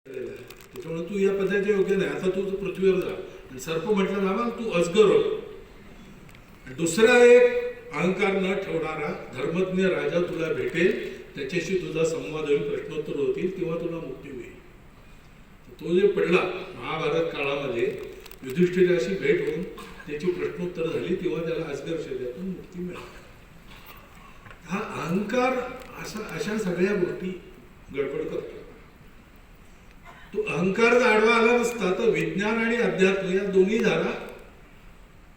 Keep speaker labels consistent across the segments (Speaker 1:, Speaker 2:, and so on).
Speaker 1: त्याच्यामुळे तू या पद्धतीने योग्य नाही. आता तू पृथ्वीवर जा आणि सर्प म्हटलं ना तू अजगर हो. दुसरा एक अहंकार न ठेवणारा धर्मज्ञ राजा तुला भेटेल, त्याच्याशी तुझा संवाद होईल, प्रश्नोत्तर होतील, तेव्हा तुला मुक्ती होईल. तो जे पडला महाभारत काळामध्ये युधिष्ठिराशी भेट होऊन त्याची प्रश्नोत्तर झाली, तेव्हा त्याला अजगर शरीरातून मुक्ती मिळाली. हा अहंकार अशा सगळ्या गोष्टी गडबड करतो. तो अहंकार जर आडवा आला नसता तर विज्ञान आणि अध्यात्म या दोन्ही धारा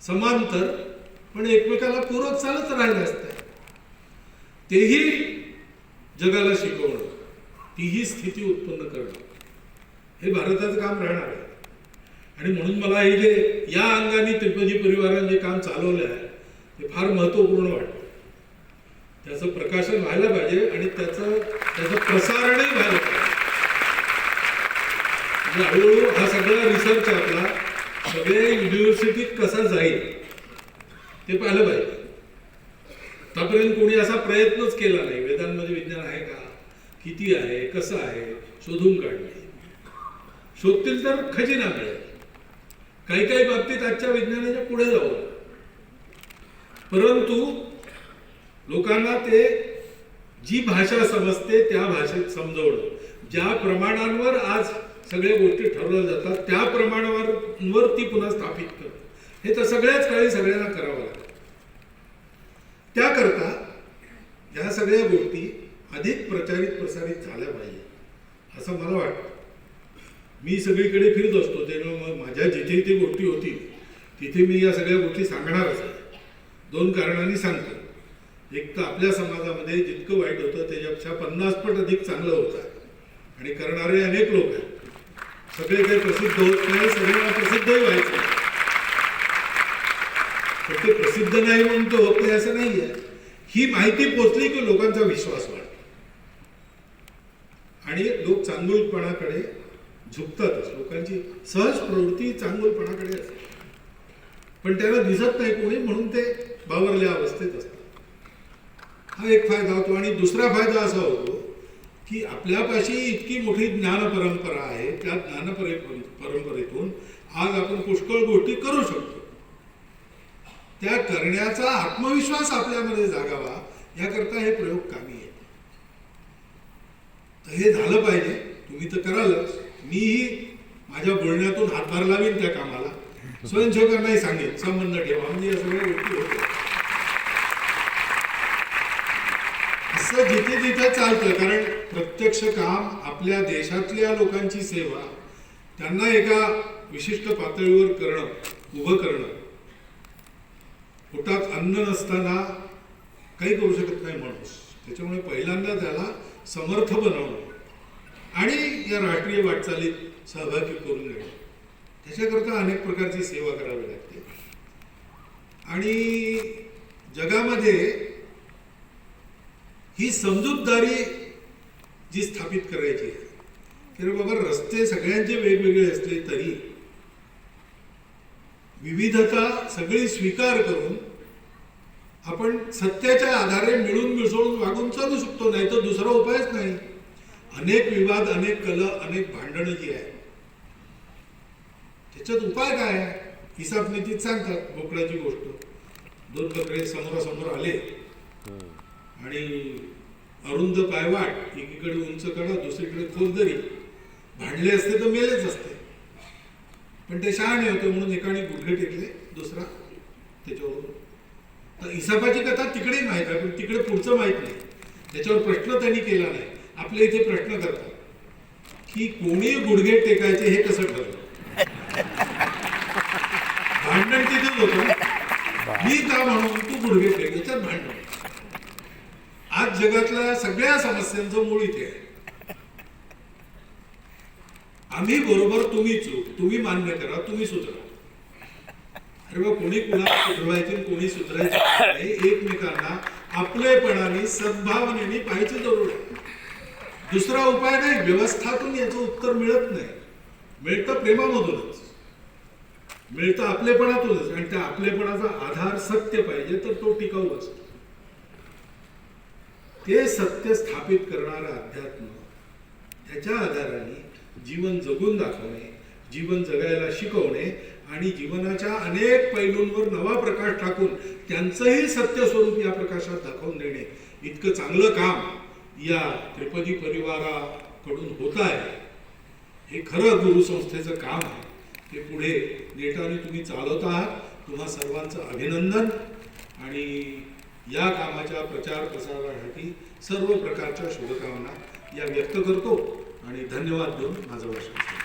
Speaker 1: समांतर पण एकमेकाला पूरक चालत राहिल्या असत्या. तेही जगाला शिकवणं, तीही स्थिती उत्पन्न करणं हे भारताचं काम राहणार आहे. आणि म्हणून मला हे जे या अंगाने त्रिपदी परिवाराने जे काम चालवलं आहे ते फार महत्वपूर्ण वाटतं. त्याचं प्रकाशन व्हायला पाहिजे आणि त्याचं प्रसारणही व्हायला पाहिजे. हळूहळू हा सगळा रिसर्च आपला सगळ्या युनिव्हर्सिटीत कसा जाईल ते पाहिलं पाहिजे. आतापर्यंत कोणी असा प्रयत्नच केला नाही. वेदांमध्ये विज्ञान आहे का, किती आहे, कसं आहे शोधून काढणे. शोधतील तर खजिना मिळेल. काही काही बाबतीत आजच्या विज्ञानाच्या पुढे जाऊ, परंतु लोकांना ते जी भाषा समजते त्या भाषेत समजवणं, ज्या प्रमाणांवर आज सगळ्या गोष्टी ठरवल्या जातात त्या प्रमाणावर ती पुन्हा स्थापित करणं, हे तर सगळ्याच काळी सगळ्यांना करावं लागतं. त्याकरता या सगळ्या गोष्टी अधिक प्रसारित झाल्या पाहिजे असं मला वाटतं. मी सगळीकडे फिरत असतो, त्यामुळे माझ्या जिथे जिथे गोष्टी होती तिथे मी या सगळ्या गोष्टी सांगणारच आहे. दोन कारणांनी सांगतो. एक तर आपल्या समाजामध्ये जितकं वाईट होतं त्याच्यापेक्षा 50 पट अधिक चांगलं होतं आणि करणारे अनेक लोक आहेत. सगळे काही प्रसिद्ध होत नाही, सगळ्यांना प्रसिद्धही व्हायचं, पण ते प्रसिद्ध नाही म्हणून तो होत नाही असं नाही आहे. ही माहिती पोचली की लोकांचा विश्वास वाढतो आणि लोक चांगुलपणाकडे झुकतातच. लोकांची सहज प्रवृत्ती चांगुलपणाकडे असते, पण त्याला दिसत नाही कोणी म्हणून ते बावरल्या अवस्थेत असतात. हा एक फायदा होतो. आणि दुसरा फायदा असा होतो की आपल्यापाशी इतकी मोठी ज्ञान परंपरा आहे, त्या ज्ञान परंपरेतून आज आपण पुष्कळ गोष्टी करू शकतो. त्या करण्याचा आत्मविश्वास आपल्यामध्ये जागावा याकरता हे प्रयोग कामी येते. तर हे झालं पाहिजे. तुम्ही तर करालच. मीही माझ्या बोलण्यातून हातभार लावीन त्या कामाला. स्वयंसेवकांनाही सांगेन संबंध ठेवा, म्हणजे या सगळ्या गोष्टी होत्या. असं जिथे जिथे चालतं, कारण प्रत्यक्ष काम आपल्या देशातल्या लोकांची सेवा त्यांना एका विशिष्ट पातळीवर करणं, उभं करणं. पोटात अन्न नसताना काही करू शकत नाही माणूस. त्याच्यामुळे पहिल्यांदा त्याला समर्थ बनवणं आणि या राष्ट्रीय वाटचालीत सहभागी करून घेणं, त्याच्याकरता अनेक प्रकारची सेवा करावी लागते. आणि जगामध्ये ही समजूतदारी जी स्थापित करायची आहे की बाबा रस्ते सगळ्यांचे वेगवेगळे असले तरी विविधता सगळी स्वीकार करून आपण सत्याच्या आधारे मिळून मिसळून वागून चालू शकतो. नाही तर दुसरा उपायच नाही. अनेक विवाद, अनेक कलह, अनेक भांडणं जी आहे त्याच्यात उपाय काय आहे? हिसाब नीतीत सांगतात. बोकड्याची गोष्ट. 2 बकरे समोरासमोर आले आणि अरुंद पायवाट, एकीकडे उंच कडा, दुसरीकडे खोल दरी. भांडले असते तर मेलेच असते, पण ते शहाणे होते म्हणून एकाने गुडघे टेकले, दुसरा त्याच्यावर. तर हिसाबाची कथा तिकडे माहीत आहे, पण तिकडे पुढचं माहीत नाही. त्याच्यावर प्रश्न त्यांनी केला नाही. आपल्या इथे प्रश्न करतात की कोणी गुडघे टेकायचे हे कसं ठरलं. भांडण तिथेच होतं. मी का म्हणून तू गुडघे टेक, याच्यात भांडण. आज जगातल्या सगळ्या समस्यांचं मूळ इथे आहे. आम्ही बरोबर, तुम्ही चूक, तुम्ही मान्य करा, तुम्ही सुधरा. अरे बा, कोणी कुणाला सुधरवायचे कोणी सुधरायचे नाही. एकमेकांना आपलेपणाने सद्भावनेने पाहायची जरूर आहे. दुसरा उपाय नाही. व्यवस्थातून याचं उत्तर मिळत नाही. मिळतं प्रेमामधूनच, मिळतं आपलेपणातूनच. आणि त्या आपलेपणाचा आधार सत्य पाहिजे, तर तो टिकाऊ असतो. ते सत्य स्थापित करणारं अध्यात्म, त्याच्या आधाराने जीवन जगून दाखवणे, जीवन जगायला शिकवणे आणि जीवनाच्या अनेक पैलूंवर नवा प्रकाश टाकून त्यांचंही सत्य स्वरूप या प्रकाशात दाखवून देणे, इतकं चांगलं काम या त्रिपदी परिवाराकडून होत आहे. हे खरं गुरुसंस्थेचं काम आहे. ते पुढे नेटाने तुम्ही चालवत आहात. तुम्हा सर्वांचं अभिनंदन आणि या कामाच्या प्रचार प्रसारासाठी सर्व प्रकारच्या शुभकामना या व्यक्त करतो आणि धन्यवाद देऊन माझं भाषण